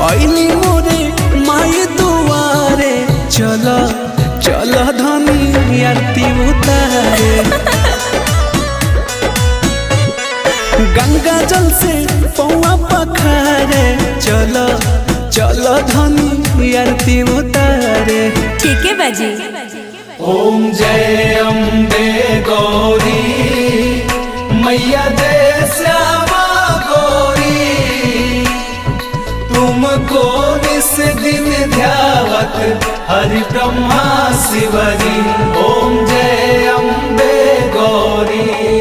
आईली मोरे माई दुआरे, चलो चलो धनी आरती उतारे। गंगा जल से पौआ पखारे, चलो चलो धनी आरती उतारे। ठीक है बाजी। ओम जय अम्बे गौरी मैया जय श्यामा गौरी, तुमको निस दिन ध्यावत हरि ब्रह्मा शिवरी। ओम जय अम्बे गौरी।